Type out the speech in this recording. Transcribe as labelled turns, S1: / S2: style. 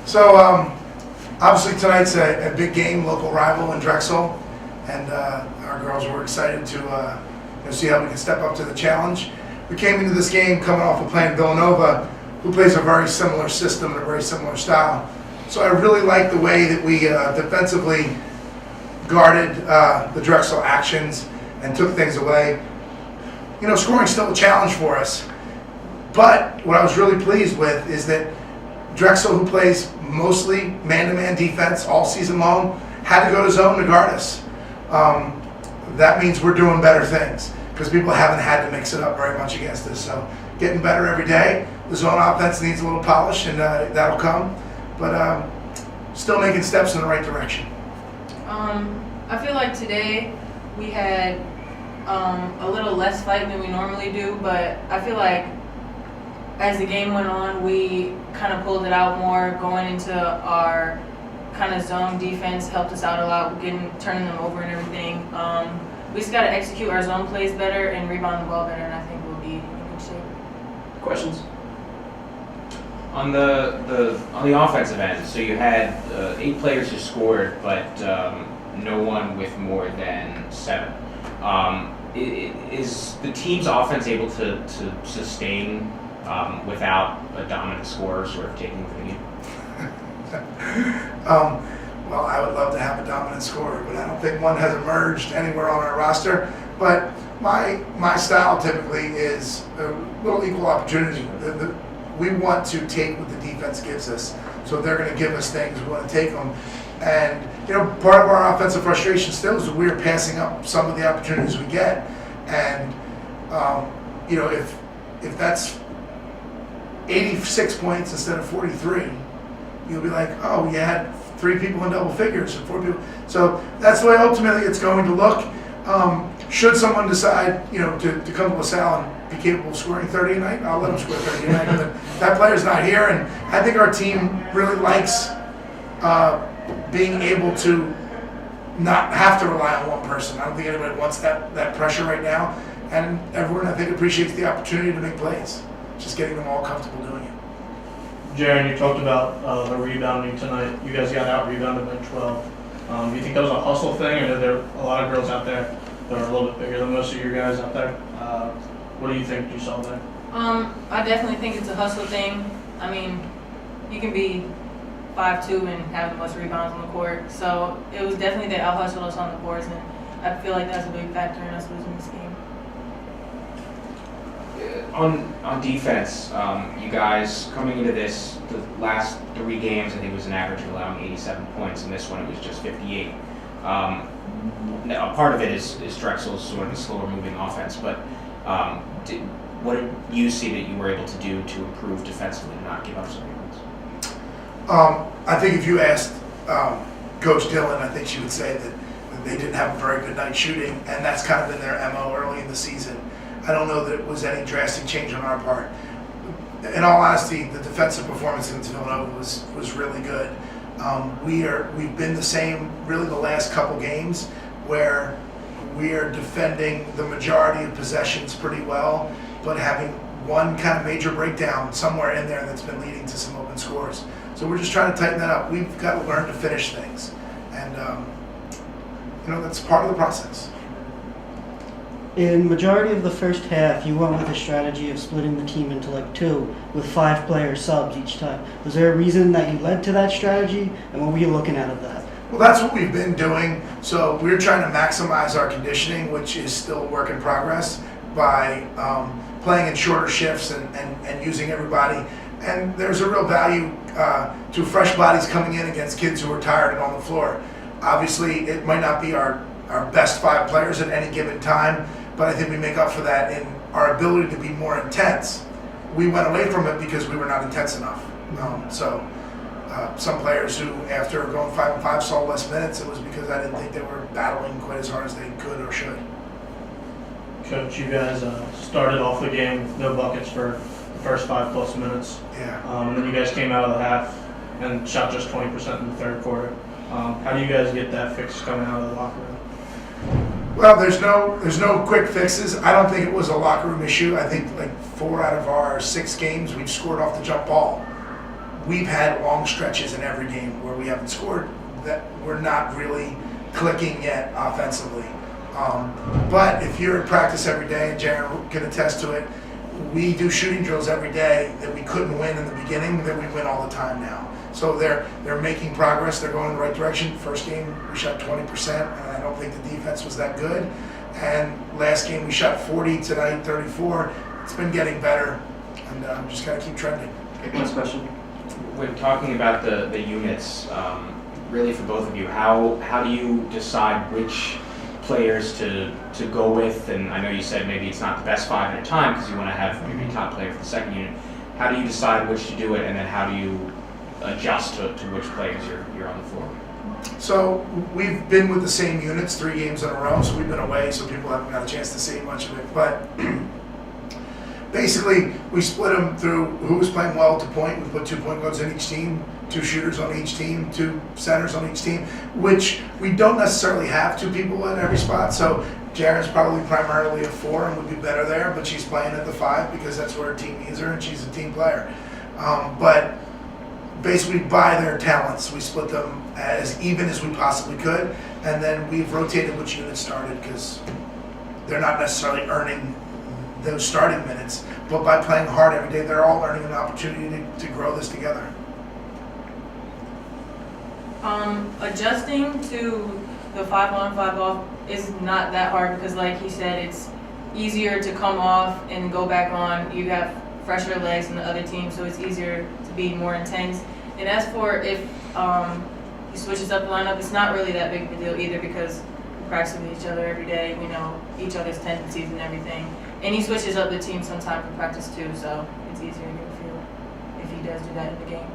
S1: So obviously tonight's a big game, local rival in Drexel, and our girls were excited to see how we can step up to the challenge. We came into this game coming off of playing Villanova, who plays a very similar system and a very similar style. So I really like the way that we defensively guarded the Drexel actions and took things away. Scoring's still a challenge for us. But what I was really pleased with is that Drexel, who plays mostly man-to-man defense all season long, had to go to zone to guard us. That means we're doing better things because people haven't had to mix it up very much against us. So getting better every day. The zone offense needs a little polish, and that'll come. But still making steps in the right direction.
S2: I feel like today we had a little less fight than we normally do, but I feel like as the game went on, we kind of pulled it out more. Going into our kind of zone defense helped us out a lot, turning them over and everything. We just got to execute our zone plays better and rebound the ball better, and I think we'll be in good shape.
S3: Questions?
S4: On the offensive end, so you had 8 players who scored, but no one with more than 7. Is the team's offense able to sustain without a dominant scorer sort of taking over the game?
S1: Well, I would love to have a dominant scorer, but I don't think one has emerged anywhere on our roster. But my style typically is a little equal opportunity. We want to take what the defense gives us. So if they're going to give us things, we want to take them. And, part of our offensive frustration still is that we're passing up some of the opportunities we get. And, if that's 86 points instead of 43, you'll be like, oh, you had 3 people in double figures and 4 people. So that's the way ultimately it's going to look. Should someone decide, to come to LaSalle and be capable of scoring 30 a night, I'll let them score 30 a night. But that player's not here, and I think our team really likes being able to not have to rely on one person. I don't think anybody wants that pressure right now, and everyone, I think, appreciates the opportunity to make plays. Just getting them all comfortable doing it.
S5: Jaron, you talked about the rebounding tonight. You guys got out-rebounded by 12. Do you think that was a hustle thing, or are there a lot of girls out there that are a little bit bigger than most of your guys out there? What do you think you saw there?
S2: I definitely think it's a hustle thing. I mean, you can be 5'2" and have the most rebounds on the court. So it was definitely they out-hustled us on the boards, and I feel like that's a big factor in us losing this game.
S4: On defense, you guys coming into the last 3 games, I think it was an average of allowing 87 points, and this one it was just 58. A part of it is Drexel's sort of a slower moving offense, but what did you see that you were able to do to improve defensively and not give up so many points?
S1: I think if you asked Coach Dillon, I think she would say that they didn't have a very good night shooting, and that's kind of been their MO early in the season. I don't know that it was any drastic change on our part. In all honesty, the defensive performance against Villanova was really good. We've been the same really the last couple games where we are defending the majority of possessions pretty well, but having one kind of major breakdown somewhere in there that's been leading to some open scores. So we're just trying to tighten that up. We've got to learn to finish things, and that's part of the process.
S6: In majority of the first half, you went with a strategy of splitting the team into 2 with 5-player subs each time. Was there a reason that you led to that strategy, and what were you looking at of that?
S1: Well, that's what we've been doing. So we're trying to maximize our conditioning, which is still a work in progress, by playing in shorter shifts and using everybody. And there's a real value to fresh bodies coming in against kids who are tired and on the floor. Obviously, it might not be our best 5 players at any given time, but I think we make up for that in our ability to be more intense. We went away from it because we were not intense enough. Some players who, after going 5-5, saw less minutes, it was because I didn't think they were battling quite as hard as they could or should.
S5: Coach, you guys started off the game with no buckets for the first 5+ minutes.
S1: Yeah.
S5: And then you guys came out of the half and shot just 20% in the third quarter. How do you guys get that fixed coming out of the locker room?
S1: Well, there's no quick fixes. I don't think it was a locker room issue. I think 4 out of our 6 games we've scored off the jump ball. we've had long stretches in every game where we haven't scored, that we're not really clicking yet offensively. But if you're in practice every day, and Jaron can attest to it, we do shooting drills every day that we couldn't win in the beginning, that we win all the time now. So they're making progress, they're going in the right direction. First game we shot 20%, and I don't think the defense was that good. And last game we shot 40, tonight 34. It's been getting better, and I'm just gonna keep trending.
S6: Next question.
S4: When talking about the units, really for both of you, how do you decide which players to go with? And I know you said maybe it's not the best 5 at a time because you want to have maybe a top player for the second unit. How do you decide which to do it, and then how do you adjust to which players you're on the floor?
S1: So we've been with the same units 3 games in a row, so we've been away, so people haven't got a chance to see much of it. But basically, we split them through who was playing well to point. We put 2 point guards in each team, 2 shooters on each team, 2 centers on each team, which we don't necessarily have 2 people in every spot. So Jaren's probably primarily a 4 and would be better there, but she's playing at the 5 because that's where her team needs her, and she's a team player. But basically, by their talents, we split them as even as we possibly could, and then we've rotated which units started because they're not necessarily earning those starting minutes, but by playing hard every day, they're all earning an opportunity to grow this together.
S2: Adjusting to the 5 on 5 off is not that hard because, like he said, it's easier to come off and go back on. You have fresher legs than the other team, so it's easier to be more intense. And as for if he switches up the lineup, it's not really that big of a deal either because we practice with each other every day. We know each other's tendencies and everything. And he switches up the team sometimes for practice too, so it's easier to get a feel if he does do that in the game.